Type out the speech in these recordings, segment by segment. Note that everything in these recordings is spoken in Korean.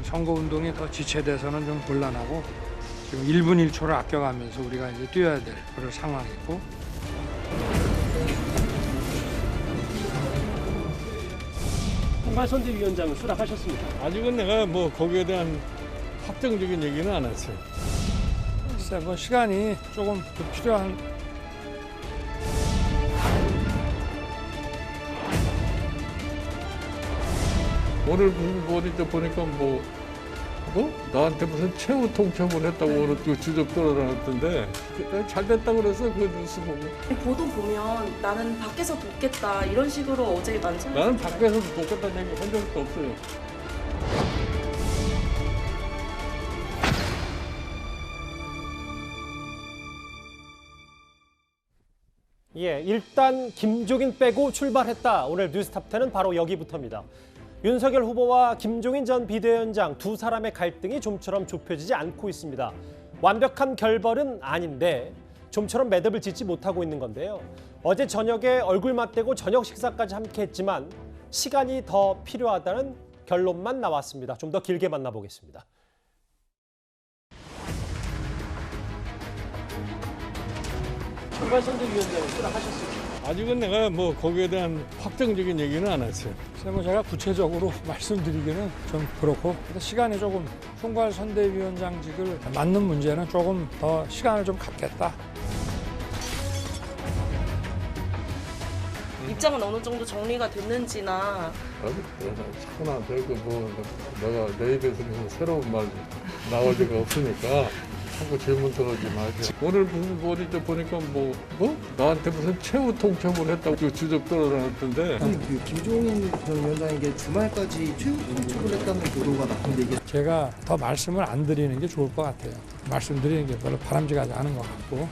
선거운동이 더 지체돼서는 좀 곤란하고 지금 1분 1초를 아껴가면서 우리가 이제 뛰어야 될 그런 상황이고. 총괄선대위원장은 수락하셨습니까? 아직은 내가 뭐 거기에 대한 확정적인 얘기는 안 했어요. 글쎄 뭐 시간이 조금 더 필요한. 오늘 어디 보니까 뭐 나한테 무슨 최후 통첩을 했다고 그 주접 떨어놨던데 잘 됐다고 그래서 그 뉴스 보고. 보도 보면 나는 밖에서 돕겠다 이런 식으로 어제 만찬. 나는 밖에서도 돕겠다는 얘기 한 적도 없어요. 예, 일단 김종인 빼고 출발했다. 오늘 뉴스탑10은 바로 여기부터입니다. 윤석열 후보와 김종인 전 비대위원장 두 사람의 갈등이 좀처럼 좁혀지지 않고 있습니다. 완벽한 결벌은 아닌데 좀처럼 매듭을 짓지 못하고 있는 건데요. 어제 저녁에 얼굴 맞대고 저녁 식사까지 함께 했지만 시간이 더 필요하다는 결론만 나왔습니다. 좀 더 길게 만나보겠습니다. 총괄선대위원장은 수락하셨습니까? 아직은 내가 뭐 거기에 대한 확정적인 얘기는 안 했어요. 글쎄 뭐 제가 구체적으로 말씀드리기는 좀 그렇고 시간이 조금 총괄선대위원장직을 맡는 문제는 조금 더 시간을 좀 갖겠다. 입장은 어느 정도 정리가 됐는지나. 자꾸 나한테 내가 내 입에서 무슨 새로운 말 나올 리가 없으니까 자꾸 질문 들어오지 마세요. 오늘 어디 보니까 나한테 무슨 최후 통첩을 했다고 그 주접 떨어놨던데. 그 김종인 전 위원장에게 주말까지 최후 통첩을 했다는 보도가 나왔는데 이게 제가 더 말씀을 안 드리는 게 좋을 것 같아요. 말씀드리는 게 별로 바람직하지 않은 것 같고.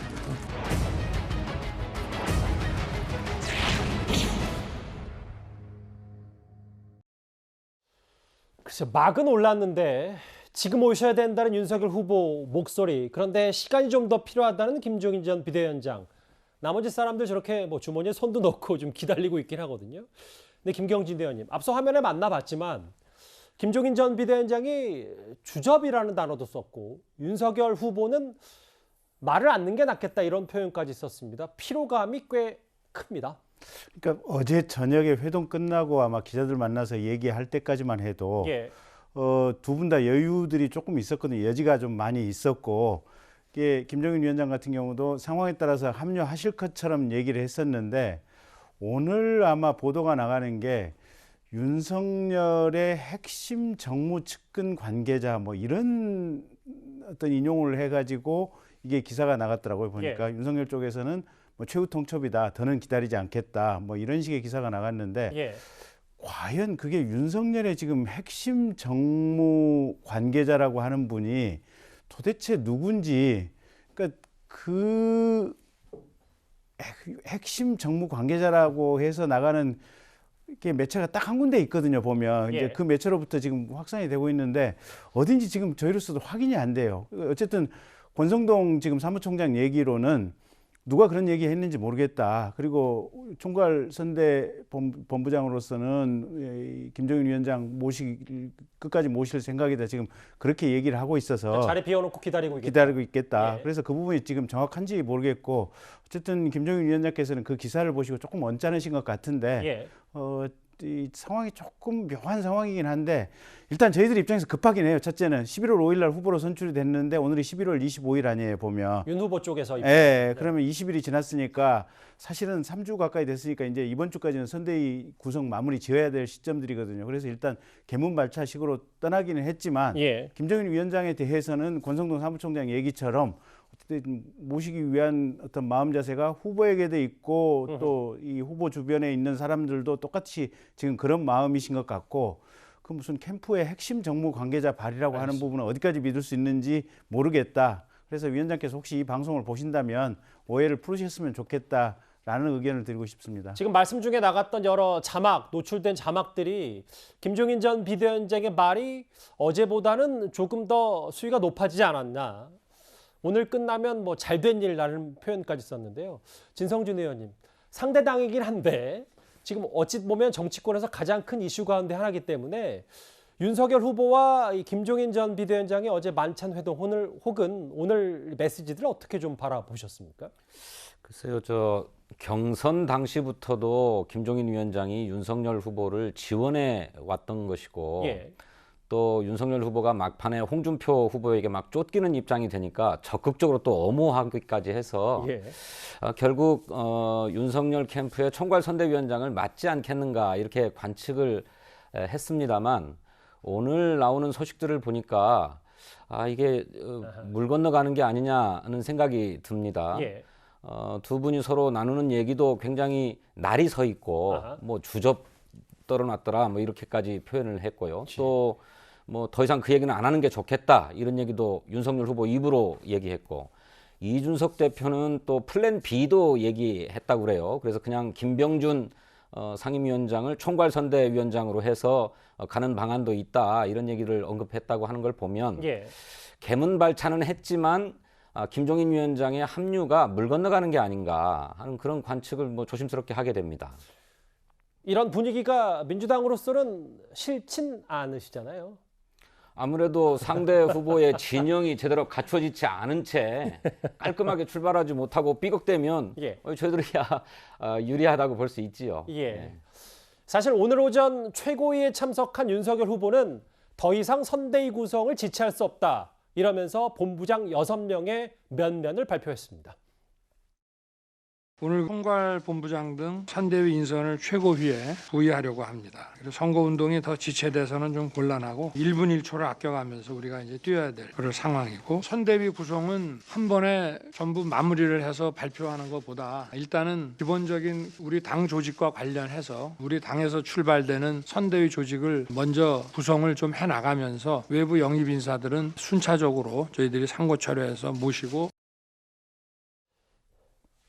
글쎄, 막은 올랐는데 지금 오셔야 된다는 윤석열 후보 목소리, 그런데 시간이 좀 더 필요하다는 김종인 전 비대위원장. 나머지 사람들 저렇게 뭐 주머니에 손도 넣고 좀 기다리고 있긴 하거든요. 근데 김경진 대원님, 앞서 화면에 만나봤지만 김종인 전 비대위원장이 주접이라는 단어도 썼고 윤석열 후보는 말을 않는 게 낫겠다 이런 표현까지 썼습니다. 피로감이 꽤 큽니다. 그러니까 어제 저녁에 회동 끝나고 아마 기자들 만나서 얘기할 때까지만 해도 예. 두 분 다 여유들이 조금 있었거든요. 여지가 좀 많이 있었고, 이게 김종인 위원장 같은 경우도 상황에 따라서 합류하실 것처럼 얘기를 했었는데 오늘 아마 보도가 나가는 게 윤석열의 핵심 정무 측근 관계자 뭐 이런 어떤 인용을 해가지고 이게 기사가 나갔더라고요. 보니까 윤석열 쪽에서는 뭐 최후 통첩이다, 더는 기다리지 않겠다, 뭐 이런 식의 기사가 나갔는데 과연 그게 윤석열의 지금 핵심 정무 관계자라고 하는 분이 도대체 누군지, 그러니까 그 핵심 정무 관계자라고 해서 나가는 이렇게 매체가 딱 한 군데 있거든요. 보면 이제 그 매체로부터 지금 확산이 되고 있는데 어딘지 지금 저희로서도 확인이 안 돼요. 어쨌든 권성동 지금 사무총장 얘기로는 누가 그런 얘기 했는지 모르겠다. 그리고 총괄선대 본부장으로서는 김종인 위원장 끝까지 모실 생각이다. 지금 그렇게 얘기를 하고 있어서 자리 비워놓고 기다리고 있겠다. 그래서 그 부분이 지금 정확한지 모르겠고 어쨌든 김종인 위원장께서는 그 기사를 보시고 조금 언짢으신 것 같은데 이 상황이 조금 묘한 상황이긴 한데 일단 저희들 입장에서 급하긴 해요. 첫째는 11월 5일 날 후보로 선출이 됐는데 오늘이 11월 25일 아니에요, 보면. 윤 후보 쪽에서. 그러면 20일이 지났으니까 사실은 3주 가까이 됐으니까 이제 이번 주까지는 선대위 구성 마무리 지어야 될 시점들이거든요. 그래서 일단 개문발차식으로 떠나기는 했지만 김종인 위원장에 대해서는 권성동 사무총장 얘기처럼 모시기 위한 어떤 마음 자세가 후보에게도 있고 또 이 후보 주변에 있는 사람들도 똑같이 지금 그런 마음이신 것 같고, 그 무슨 캠프의 핵심 정무 관계자 발이라고 하는 부분은 어디까지 믿을 수 있는지 모르겠다. 그래서 위원장께서 혹시 이 방송을 보신다면 오해를 풀으셨으면 좋겠다 라는 의견을 드리고 싶습니다. 지금 말씀 중에 나갔던 여러 자막, 노출된 자막들이 김종인 전 비대위원장의 말이 어제보다는 조금 더 수위가 높아지지 않았나. 오늘 끝나면 뭐 잘된 일이라는 표현까지 썼는데요. 진성준 의원님, 상대 당이긴 한데 지금 어찌 보면 정치권에서 가장 큰 이슈 가운데 하나이기 때문에 윤석열 후보와 이 김종인 전 비대위원장의 어제 만찬 회동 혹은 오늘 메시지들을 어떻게 좀 바라보셨습니까? 글쎄요, 저 경선 당시부터도 김종인 위원장이 윤석열 후보를 지원해 왔던 것이고 예. 또 윤석열 후보가 막판에 홍준표 후보에게 막 쫓기는 입장이 되니까 적극적으로 또 엄호하기까지 해서 예. 결국 윤석열 캠프의 총괄선대위원장을 맡지 않겠는가 이렇게 관측을 했습니다만 오늘 나오는 소식들을 보니까 이게 물 건너가는 게 아니냐는 생각이 듭니다. 예. 두 분이 서로 나누는 얘기도 굉장히 날이 서 있고 뭐 주접 떨어놨더라 뭐 이렇게까지 표현을 했고요. 또 뭐 더 이상 그 얘기는 안 하는 게 좋겠다 이런 얘기도 윤석열 후보 입으로 얘기했고 이준석 대표는 또 플랜 B도 얘기했다고 그래요. 그래서 그냥 김병준 상임위원장을 총괄선대위원장으로 해서 가는 방안도 있다 이런 얘기를 언급했다고 하는 걸 보면 예. 개문발차는 했지만 김종인 위원장의 합류가 물 건너가는 게 아닌가 하는 그런 관측을 뭐 조심스럽게 하게 됩니다. 이런 분위기가 민주당으로서는 싫진 않으시잖아요. 아무래도 상대 후보의 진영이 제대로 갖춰지지 않은 채 깔끔하게 출발하지 못하고 삐걱대면 예. 저희들이야 유리하다고 볼 수 있지요. 예. 사실 오늘 오전 최고위에 참석한 윤석열 후보는 더 이상 선대위 구성을 지체할 수 없다 이러면서 본부장 6명의 면면을 발표했습니다. 오늘 총괄본부장 등 선대위 인선을 최고위에 부의하려고 합니다. 그리고 선거운동이 더 지체돼서는 좀 곤란하고 1분 1초를 아껴가면서 우리가 이제 뛰어야 될 그런 상황이고 선대위 구성은 한 번에 전부 마무리를 해서 발표하는 것보다 일단은 기본적인 우리 당 조직과 관련해서 우리 당에서 출발되는 선대위 조직을 먼저 구성을 좀 해나가면서 외부 영입 인사들은 순차적으로 저희들이 상고 처리해서 모시고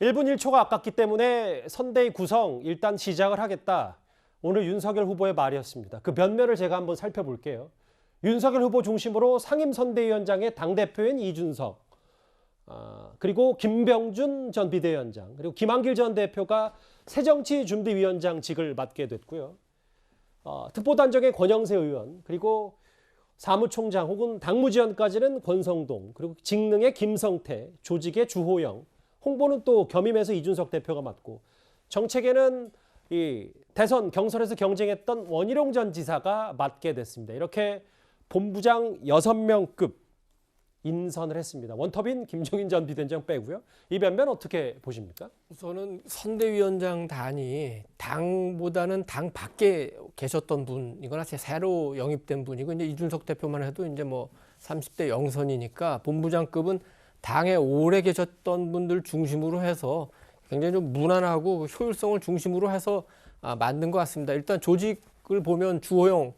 1분 1초가 아깝기 때문에 선대위 구성 일단 시작을 하겠다. 오늘 윤석열 후보의 말이었습니다. 그 면면을 제가 한번 살펴볼게요. 윤석열 후보 중심으로 상임선대위원장의 당대표인 이준석, 그리고 김병준 전 비대위원장, 그리고 김한길 전 대표가 새정치준비위원장직을 맡게 됐고요. 특보단장의 권영세 의원, 그리고 사무총장 혹은 당무지원까지는 권성동, 그리고 직능의 김성태, 조직의 주호영, 홍보는 또 겸임해서 이준석 대표가 맡고 정책에는 이 대선 경선에서 경쟁했던 원희룡 전 지사가 맡게 됐습니다. 이렇게 본부장 6명급 인선을 했습니다. 원톱인 김종인 전 비대위원장 빼고요. 이 변변 어떻게 보십니까? 우선은 선대위원장 단이 당보다는 당 밖에 계셨던 분이거나 새로 영입된 분이고 이제 이준석 대표만 해도 이제 뭐 30대 영선이니까 본부장급은 당에 오래 계셨던 분들 중심으로 해서 굉장히 좀 무난하고 효율성을 중심으로 해서 만든 것 같습니다. 일단 조직을 보면 주호영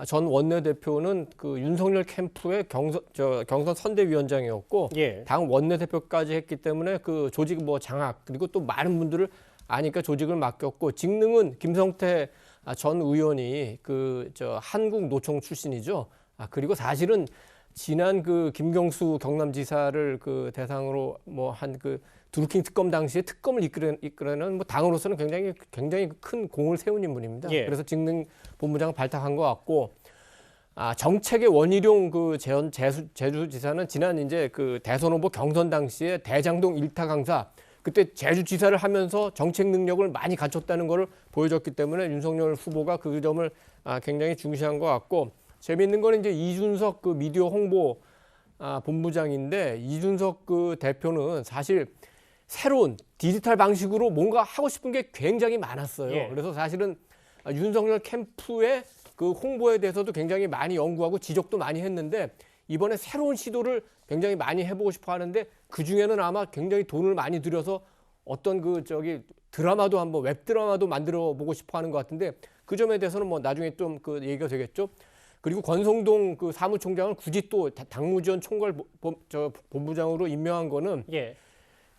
전 원내대표는 그 윤석열 캠프의 경선 선대위원장이었고 예. 당 원내대표까지 했기 때문에 그 조직 뭐 장악 그리고 또 많은 분들을 아니까 조직을 맡겼고 직능은 김성태 전 의원이 그 한국노총 출신이죠. 그리고 사실은 지난 그 김경수 경남지사를 그 대상으로 뭐 한 그 드루킹 특검 당시에 특검을 이끌어내는 뭐 당으로서는 굉장히 큰 공을 세운 인물입니다. 예. 그래서 직능 본부장을 발탁한 것 같고, 정책의 원희룡 그 제주지사는 지난 이제 그 대선 후보 경선 당시에 대장동 일타 강사 그때 제주지사를 하면서 정책 능력을 많이 갖췄다는 것을 보여줬기 때문에 윤석열 후보가 그 점을 굉장히 중시한 것 같고. 재미있는 건 이제 이준석 그 미디어 홍보 본부장인데 이준석 그 대표는 사실 새로운 디지털 방식으로 뭔가 하고 싶은 게 굉장히 많았어요. 예. 그래서 사실은 윤석열 캠프의 그 홍보에 대해서도 굉장히 많이 연구하고 지적도 많이 했는데 이번에 새로운 시도를 굉장히 많이 해보고 싶어 하는데 그 중에는 아마 굉장히 돈을 많이 들여서 어떤 드라마도 한번 웹드라마도 만들어 보고 싶어 하는 것 같은데 그 점에 대해서는 뭐 나중에 좀 그 얘기가 되겠죠. 그리고 권성동 그 사무총장을 굳이 또 당무지원 총괄 본부장으로 임명한 거는 예.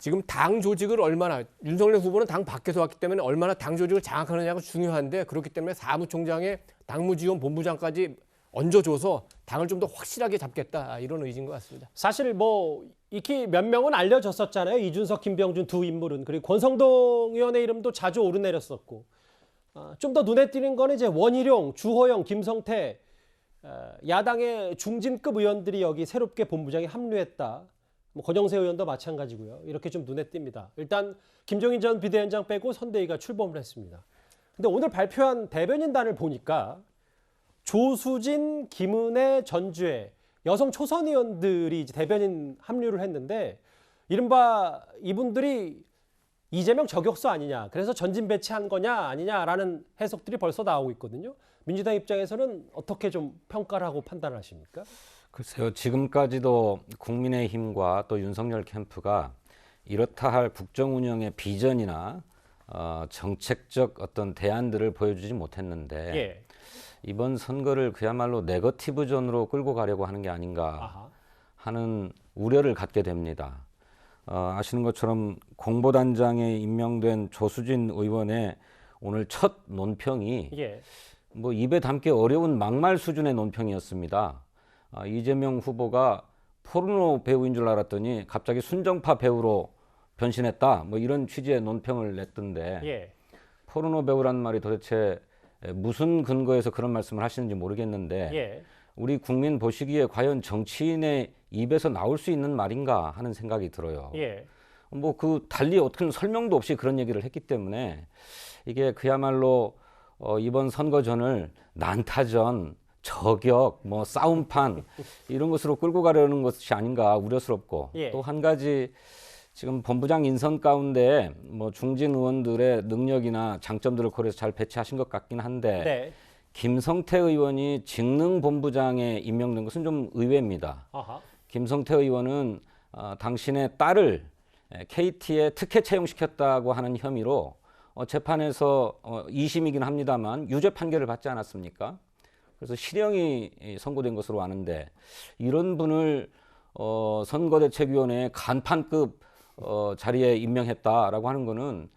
지금 당 조직을 얼마나 윤석열 후보는 당 밖에서 왔기 때문에 얼마나 당 조직을 장악하느냐가 중요한데 그렇기 때문에 사무총장에 당무지원 본부장까지 얹어줘서 당을 좀 더 확실하게 잡겠다 이런 의지인 것 같습니다. 사실 뭐 익히 몇 명은 알려졌었잖아요. 이준석, 김병준 두 인물은. 그리고 권성동 의원의 이름도 자주 오르내렸었고 좀 더 눈에 띄는 거는 이제 원희룡, 주호영, 김성태 야당의 중진급 의원들이 여기 새롭게 본부장에 합류했다. 뭐 권영세 의원도 마찬가지고요. 이렇게 좀 눈에 띕니다. 일단 김종인 전 비대위원장 빼고 선대위가 출범을 했습니다. 근데 오늘 발표한 대변인단을 보니까 조수진, 김은혜, 전주혜 여성 초선 의원들이 이제 대변인 합류를 했는데 이른바 이분들이 이재명 저격수 아니냐, 그래서 전진 배치한 거냐 아니냐라는 해석들이 벌써 나오고 있거든요. 민주당 입장에서는 어떻게 좀 평가를 하고 판단을 하십니까? 글쎄요, 지금까지도 국민의힘과 또 윤석열 캠프가 이렇다 할 국정 운영의 비전이나 정책적 어떤 대안들을 보여주지 못했는데 예. 이번 선거를 그야말로 네거티브전으로 끌고 가려고 하는 게 아닌가 하는 우려를 갖게 됩니다. 아시는 것처럼 공보단장에 임명된 조수진 의원의 오늘 첫 논평이 뭐 입에 담기 어려운 막말 수준의 논평이었습니다. 이재명 후보가 포르노 배우인 줄 알았더니 갑자기 순정파 배우로 변신했다. 뭐 이런 취지의 논평을 냈던데 포르노 배우란 말이 도대체 무슨 근거에서 그런 말씀을 하시는지 모르겠는데 우리 국민 보시기에 과연 정치인의 입에서 나올 수 있는 말인가 하는 생각이 들어요. 뭐 그 달리 어떤 설명도 없이 그런 얘기를 했기 때문에 이게 그야말로 이번 선거전을 난타전, 저격, 뭐 싸움판 이런 것으로 끌고 가려는 것이 아닌가 우려스럽고 또 한 가지 지금 본부장 인선 가운데 뭐 중진 의원들의 능력이나 장점들을 고려해서 잘 배치하신 것 같긴 한데 김성태 의원이 직능 본부장에 임명된 것은 좀 의외입니다. 김성태 의원은 당신의 딸을 KT에 특혜 채용시켰다고 하는 혐의로 재판에서 2심이긴 합니다만 유죄 판결을 받지 않았습니까? 그래서 실형이 선고된 것으로 아는데 이런 분을 선거대책위원회 간판급 자리에 임명했다라고 하는 거는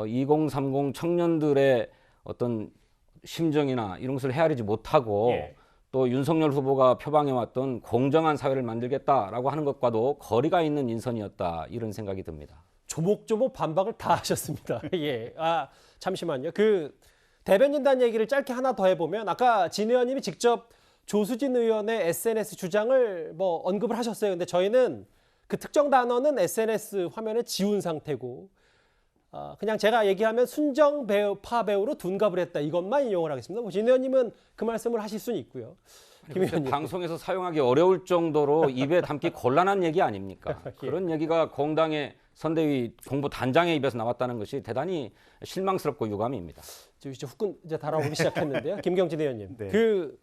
2030 청년들의 어떤 심정이나 이런 것을 헤아리지 못하고 또 윤석열 후보가 표방해왔던 공정한 사회를 만들겠다라고 하는 것과도 거리가 있는 인선이었다 이런 생각이 듭니다. 조목조목 반박을 다 하셨습니다. 잠시만요. 그 대변인단 얘기를 짧게 하나 더 해보면 아까 진 의원님이 직접 조수진 의원의 SNS 주장을 뭐 언급을 하셨어요. 근데 저희는 그 특정 단어는 SNS 화면에 지운 상태고 그냥 제가 얘기하면 순정파 배우로 둔갑을 했다 이것만 인용을 하겠습니다. 진 의원님은 그 말씀을 하실 수는 있고요. 김 의원님. 방송에서 사용하기 어려울 정도로 입에 담기 곤란한 얘기 아닙니까? 그런 얘기가 공당의 선대위 공보단장의 입에서 나왔다는 것이 대단히 실망스럽고 유감입니다. 이제 후끈 이제 달아오기 시작했는데요. 김경진 의원님. 그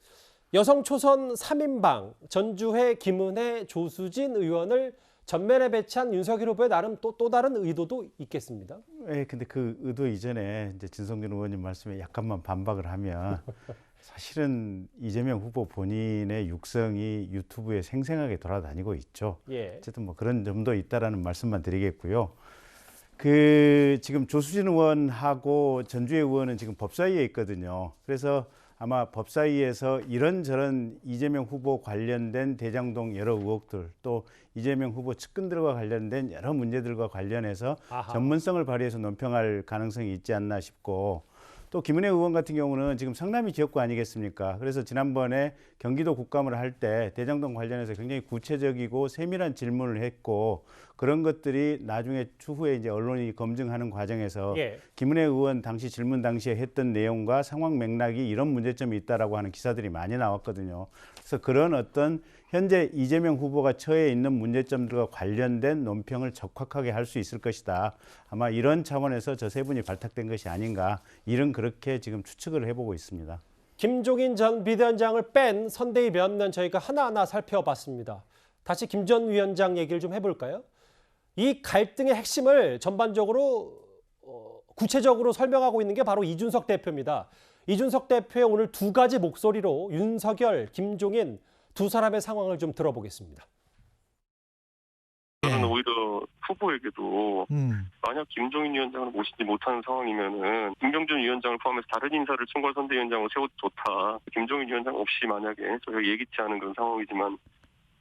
여성 초선 3인방 전주회, 김은혜, 조수진 의원을 전면에 배치한 윤석열 후보의 나름 또 다른 의도도 있겠습니다. 근데 그 의도 이전에 이제 진성준 의원님 말씀에 약간만 반박을 하면 사실은 이재명 후보 본인의 육성이 유튜브에 생생하게 돌아다니고 있죠. 어쨌든 뭐 그런 점도 있다라는 말씀만 드리겠고요. 그 지금 조수진 의원하고 전주혜 의원은 지금 법사위에 있거든요. 그래서 아마 법사위에서 이런저런 이재명 후보 관련된 대장동 여러 의혹들 또 이재명 후보 측근들과 관련된 여러 문제들과 관련해서 전문성을 발휘해서 논평할 가능성이 있지 않나 싶고 또 김은혜 의원 같은 경우는 지금 성남이 지역구 아니겠습니까? 그래서 지난번에 경기도 국감을 할 때 대장동 관련해서 굉장히 구체적이고 세밀한 질문을 했고 그런 것들이 나중에 추후에 이제 언론이 검증하는 과정에서 김은혜 의원 당시 질문 당시에 했던 내용과 상황 맥락이 이런 문제점이 있다라고 하는 기사들이 많이 나왔거든요. 그래서 그런 어떤 현재 이재명 후보가 처해 있는 문제점들과 관련된 논평을 적확하게 할 수 있을 것이다. 아마 이런 차원에서 저 세 분이 발탁된 것이 아닌가 이런 그렇게 지금 추측을 해보고 있습니다. 김종인 전 비대위원장을 뺀 선대위 면면 저희가 하나하나 살펴봤습니다. 다시 김 전 위원장 얘기를 좀 해볼까요? 이 갈등의 핵심을 전반적으로 구체적으로 설명하고 있는 게 바로 이준석 대표입니다. 이준석 대표의 오늘 두 가지 목소리로 윤석열, 김종인 두 사람의 상황을 좀 들어보겠습니다. 저는 오히려 후보에게도 만약 김종인 위원장을 모시지 못하는 상황이면은 김병준 위원장을 포함해서 다른 인사를 총괄선대위원장으로 세워도 좋다. 김종인 위원장 없이 만약에 저희가 예기치 않은 그런 상황이지만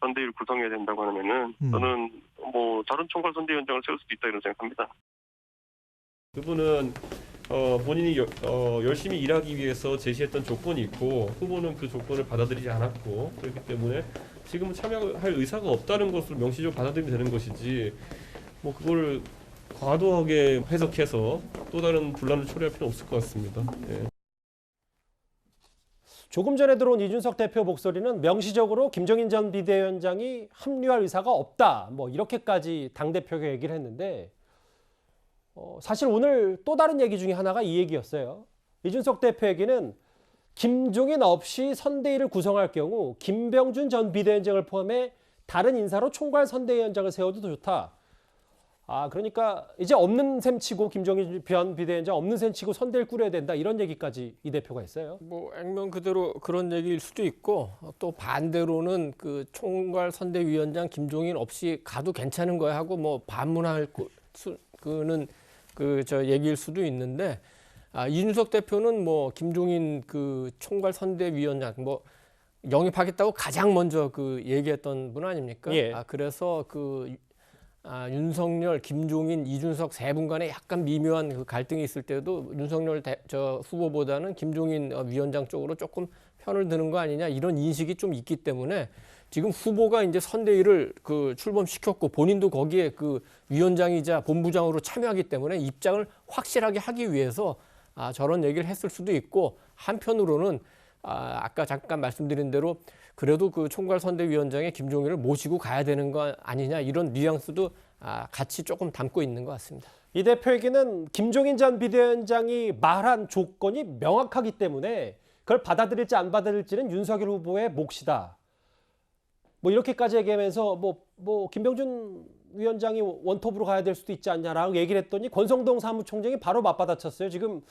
선대위를 구성해야 된다고 하면은 저는 뭐 다른 총괄선대위원장을 세울 수도 있다 이런 생각합니다. 그분은 본인이 열심히 일하기 위해서 제시했던 조건이 있고 후보는 그 조건을 받아들이지 않았고 그렇기 때문에 지금은 참여할 의사가 없다는 것으로 명시적으로 받아들이면 되는 것이지 뭐 그걸 과도하게 해석해서 또 다른 분란을 초래할 필요는 없을 것 같습니다. 예. 조금 전에 들어온 이준석 대표 목소리는 명시적으로 김종인 전 비대위원장이 합류할 의사가 없다. 뭐 이렇게까지 당대표가 얘기를 했는데 사실 오늘 또 다른 얘기 중에 하나가 이 얘기였어요. 이준석 대표에게는 김종인 없이 선대위를 구성할 경우 김병준 전 비대위원장을 포함해 다른 인사로 총괄 선대위원장을 세워도 좋다. 그러니까 이제 없는 셈 치고 김종인 전 비대위원장 없는 셈 치고 선대위를 꾸려야 된다. 이런 얘기까지 이 대표가 했어요. 뭐 액면 그대로 그런 얘기일 수도 있고 또 반대로는 그 총괄 선대위원장 김종인 없이 가도 괜찮은 거야 하고 뭐 반문할 그는 저 얘기일 수도 있는데 이준석 대표는 뭐 김종인 그 총괄 선대위원장 뭐 영입하겠다고 가장 먼저 그 얘기했던 분 아닙니까? 예. 그래서 윤석열, 김종인, 이준석 세 분 간에 약간 미묘한 그 갈등이 있을 때도 윤석열 후보보다는 김종인 위원장 쪽으로 조금 편을 드는 거 아니냐 이런 인식이 좀 있기 때문에 지금 후보가 이제 선대위를 출범시켰고 본인도 거기에 위원장이자 본부장으로 참여하기 때문에 입장을 확실하게 하기 위해서 저런 얘기를 했을 수도 있고 한편으로는 아까 잠깐 말씀드린 대로 그래도 총괄 선대위원장에 김종인을 모시고 가야 되는 거 아니냐 이런 뉘앙스도 같이 조금 담고 있는 것 같습니다. 이 대표에게는 김종인 전 비대위원장이 말한 조건이 명확하기 때문에 그걸 받아들일지 안 받아들일지는 윤석열 후보의 몫이다. 뭐 이렇게까지 얘기하면서 뭐 김병준 위원장이 원톱으로 가야 될 수도 있지 않냐라고 얘기를 했더니 권성동 사무총장이 바로 맞받아쳤어요. 지금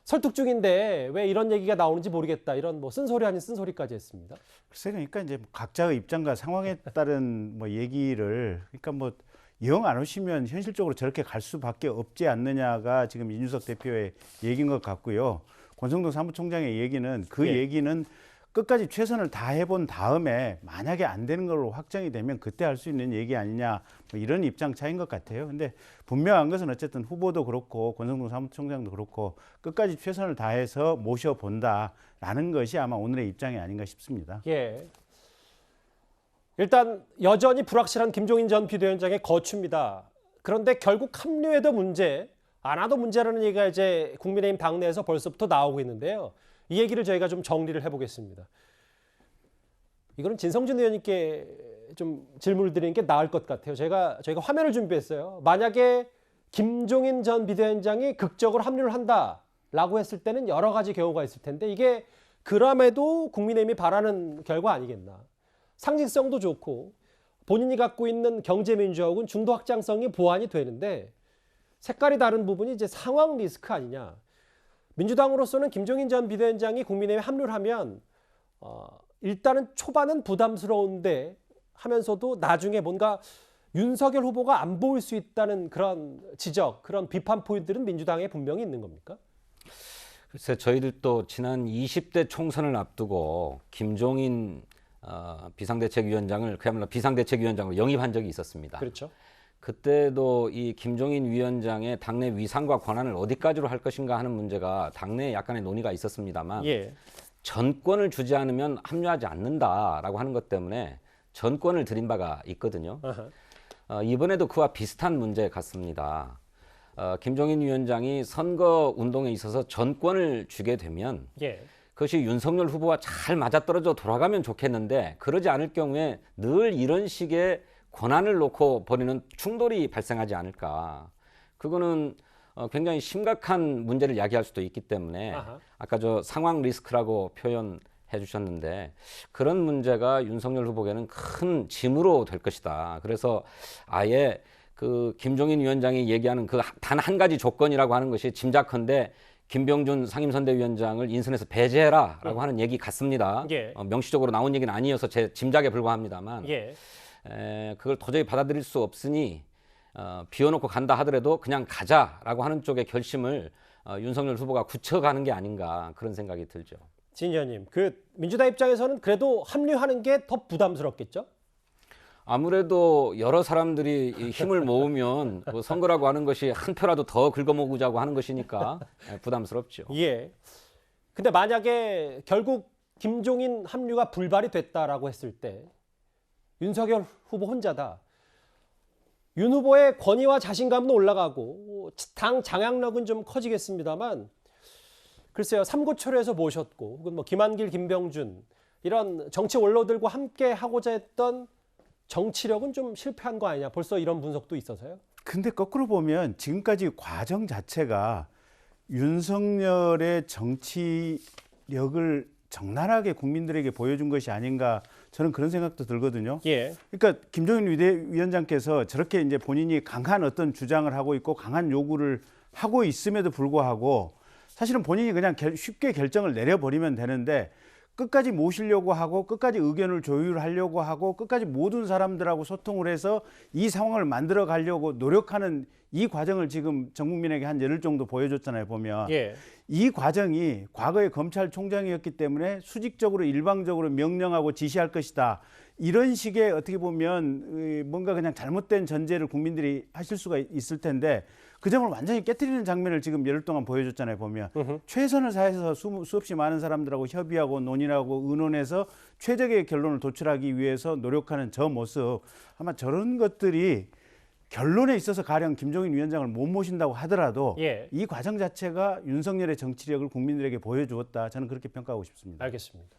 설득 중인데 왜 이런 얘기가 나오는지 모르겠다. 이런 뭐 쓴소리 아닌 쓴소리까지 했습니다. 글쎄 그러니까 이제 각자의 입장과 상황에 따른 뭐 얘기를 그러니까 뭐 영 안 오시면 현실적으로 저렇게 갈 수밖에 없지 않느냐가 지금 이준석 대표의 얘기인 것 같고요. 권성동 사무총장의 얘기는 얘기는 끝까지 최선을 다해본 다음에 만약에 안 되는 걸로 확정이 되면 그때 할 수 있는 얘기 아니냐 뭐 이런 입장 차이인 것 같아요. 근데 분명한 것은 어쨌든 후보도 그렇고 권성동 사무총장도 그렇고 끝까지 최선을 다해서 모셔본다라는 것이 아마 오늘의 입장이 아닌가 싶습니다. 예. 일단 여전히 불확실한 김종인 전 비대위원장의 거취입니다. 그런데 결국 합류해도 문제, 안 와도 문제라는 얘기가 이제 국민의힘 당내에서 벌써부터 나오고 있는데요. 이 얘기를 저희가 좀 정리를 해보겠습니다. 이거는 진성준 의원님께 좀 질문을 드리는 게 나을 것 같아요. 저희가 화면을 준비했어요. 만약에 김종인 전 비대위원장이 극적으로 합류를 한다라고 했을 때는 여러 가지 경우가 있을 텐데 이게 그럼에도 국민의힘이 바라는 결과 아니겠나. 상징성도 좋고 본인이 갖고 있는 경제민주화국은 중도 확장성이 보완이 되는데 색깔이 다른 부분이 이제 상황 리스크 아니냐. 민주당으로서는 김종인 전 비대위원장이 국민의힘에 합류를 하면 일단은 초반은 부담스러운데 하면서도 나중에 뭔가 윤석열 후보가 안 보일 수 있다는 그런 지적, 그런 비판 포인트들은 민주당에 분명히 있는 겁니까? 글쎄 저희들도 지난 20대 총선을 앞두고 김종인 비상대책위원장을 그야말로 비상대책위원장으로 영입한 적이 있었습니다. 그렇죠. 그때도 이 김종인 위원장의 당내 위상과 권한을 어디까지로 할 것인가 하는 문제가 당내에 약간의 논의가 있었습니다만 전권을 주지 않으면 합류하지 않는다라고 하는 것 때문에 전권을 드린 바가 있거든요. 이번에도 그와 비슷한 문제 같습니다. 김종인 위원장이 선거 운동에 있어서 전권을 주게 되면 그것이 윤석열 후보와 잘 맞아떨어져 돌아가면 좋겠는데 그러지 않을 경우에 늘 이런 식의 권한을 놓고 벌이는 충돌이 발생하지 않을까. 그거는 굉장히 심각한 문제를 야기할 수도 있기 때문에 아까 저 상황 리스크라고 표현해 주셨는데 그런 문제가 윤석열 후보에게는 큰 짐으로 될 것이다. 그래서 아예 김종인 위원장이 얘기하는 단 한 가지 조건이라고 하는 것이 짐작컨대 김병준 상임선대위원장을 인선에서 배제해라라고 하는 얘기 같습니다. 명시적으로 나온 얘기는 아니어서 제 짐작에 불과합니다만 그걸 도저히 받아들일 수 없으니 비워놓고 간다 하더라도 그냥 가자라고 하는 쪽의 결심을 윤석열 후보가 굳혀가는 게 아닌가 그런 생각이 들죠. 진 의원님, 그 민주당 입장에서는 그래도 합류하는 게 더 부담스럽겠죠? 아무래도 여러 사람들이 힘을 모으면 뭐 선거라고 하는 것이 한 표라도 더 긁어모으자고 하는 것이니까 부담스럽죠. 예. 근데 만약에 결국 김종인 합류가 불발이 됐다라고 했을 때 윤석열 후보 혼자다. 윤 후보의 권위와 자신감은 올라가고 당 장악력은 좀 커지겠습니다만 글쎄요, 삼고초려에서 모셨고 혹은 뭐 김한길, 김병준 이런 정치 원로들과 함께 하고자 했던 정치력은 좀 실패한 거 아니냐. 벌써 이런 분석도 있어서요. 근데 거꾸로 보면 지금까지 과정 자체가 윤석열의 정치력을 적나라하게 국민들에게 보여준 것이 아닌가 저는 그런 생각도 들거든요. 예. 그러니까 김종인 위원장께서 저렇게 이제 본인이 강한 어떤 주장을 하고 있고 강한 요구를 하고 있음에도 불구하고 사실은 본인이 그냥 쉽게 결정을 내려버리면 되는데 끝까지 모시려고 하고 끝까지 의견을 조율하려고 하고 끝까지 모든 사람들하고 소통을 해서 이 상황을 만들어 가려고 노력하는 이 과정을 지금 전 국민에게 한 열흘 정도 보여줬잖아요, 보면. 예. 이 과정이 과거의 검찰총장이었기 때문에 수직적으로 일방적으로 명령하고 지시할 것이다. 이런 식의 어떻게 보면 뭔가 그냥 잘못된 전제를 국민들이 하실 수가 있을 텐데 그 점을 완전히 깨트리는 장면을 지금 열흘 동안 보여줬잖아요, 보면. 최선을 다해서 수없이 많은 사람들하고 협의하고 논의하고 의논해서 최적의 결론을 도출하기 위해서 노력하는 저 모습, 아마 저런 것들이 결론에 있어서 가령 김종인 위원장을 못 모신다고 하더라도 예. 이 과정 자체가 윤석열의 정치력을 국민들에게 보여주었다. 저는 그렇게 평가하고 싶습니다. 알겠습니다.